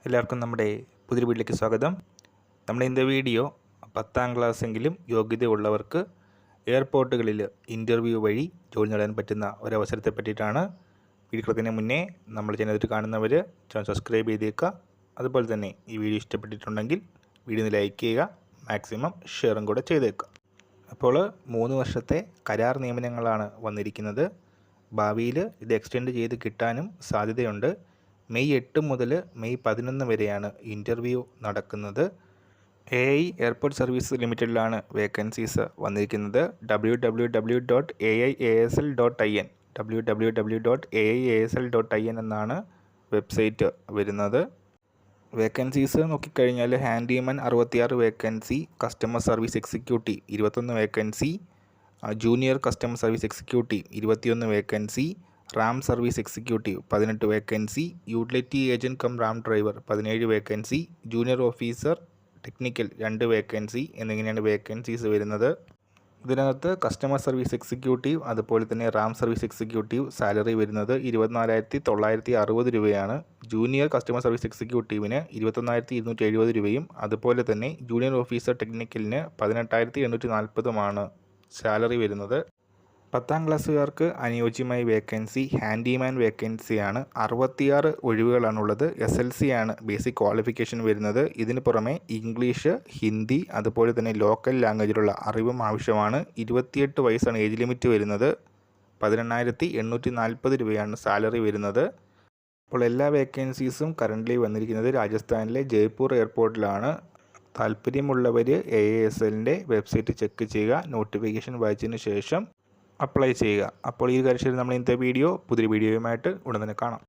എല്ലാവർക്കും നമ്മുടെ പുതിയ വീട്ടിലേക്ക് സ്വാഗതം. നമ്മുടെ ഇന്നത്തെ വീഡിയോ 10ാം ക്ലാസ്സെങ്കിലും യോഗ്യതയുള്ളവർക്ക് എയർപോർട്ടുകളിൽ ഇൻ്റർവ്യൂ വഴി ജോലി നേടാൻ പറ്റുന്ന ഒരവസരത്തെ പറ്റിയിട്ടാണ്. വീഡിയോക്കുന്നതിന് മുന്നേ നമ്മൾ ചാനൽ കാണുന്നവർ ചാനൽ സബ്സ്ക്രൈബ് ചെയ്തേക്കുക. അതുപോലെ തന്നെ ഈ വീഡിയോ ഇഷ്ടപ്പെട്ടിട്ടുണ്ടെങ്കിൽ വീഡിയോ ലൈക്ക് ചെയ്യുക, മാക്സിമം ഷെയറും കൂടെ ചെയ്തേക്കുക. അപ്പോൾ 3 വർഷത്തെ കരാർ നിയമനങ്ങളാണ് വന്നിരിക്കുന്നത്. ഭാവിയിൽ ഇത് എക്സ്റ്റെൻഡ് ചെയ്ത് കിട്ടാനും സാധ്യതയുണ്ട്. മെയ് 8 മുതൽ മെയ് 11 വരെയാണ് ഇൻ്റർവ്യൂ നടക്കുന്നത്. AI എയർപോർട്ട് സർവീസ് ലിമിറ്റഡിലാണ് വേക്കൻസീസ് വന്നിരിക്കുന്നത്. www.aiasl.in www.aiasl.in എന്നാണ് വെബ്സൈറ്റ് വരുന്നത്. വേക്കൻസീസ് നോക്കിക്കഴിഞ്ഞാൽ handyman 66 vacancy, customer service executive 21 vacancy, junior customer service executive 21 vacancy, ramp service executive 18 vacancy, utility agent cum ramp driver 17 vacancy, junior officer technical 2 vacancy എന്നിങ്ങനെയാണ് vacancies വരുന്നത്. ഇതിനകത്ത് customer service executive അതുപോലെ തന്നെ Ram service executive salary വരുന്നത് 24,960 രൂപയാണ്. Junior customer service എക്സിക്യൂട്ടീവിന് 21,270 രൂപയും അതുപോലെ തന്നെ ജൂനിയർ ഓഫീസർ ടെക്നിക്കലിന് 18,840 സാലറി വരുന്നത്. 10ാം ക്ലാസ്സുകാർക്ക് അനുയോജ്യമായ വേക്കൻസി ഹാൻഡിമാൻ വേക്കൻസിയാണ്. 66 ഒഴിവുകളാണുള്ളത്. SLC ആണ് ബേസിക് ക്വാളിഫിക്കേഷൻ വരുന്നത്. ഇതിന് പുറമെ ഇംഗ്ലീഷ്, ഹിന്ദി അതുപോലെ തന്നെ ലോക്കൽ ലാംഗ്വേജിലുള്ള അറിവും ആവശ്യമാണ്. 28 വയസ്സാണ് ഏജ് ലിമിറ്റ് വരുന്നത്. 18,840 രൂപയാണ് സാലറി വരുന്നത്. അപ്പോൾ എല്ലാ വേക്കൻസീസും കറൻ്റ്ലി വന്നിരിക്കുന്നത് രാജസ്ഥാനിലെ ജയ്പൂർ എയർപോർട്ടിലാണ്. താല്പര്യമുള്ളവർ AISLൻ്റെ വെബ്സൈറ്റ് ചെക്ക് ചെയ്യുക, നോട്ടിഫിക്കേഷൻ വായിച്ചതിന് ശേഷം അപ്ലൈ ചെയ്യുക. അപ്പോൾ ഈ കാര്യത്തിൽ നമ്മൾ ഇന്നത്തെ പുതിയ വീഡിയോയുമായിട്ട് ഉടൻ തന്നെ കാണാം.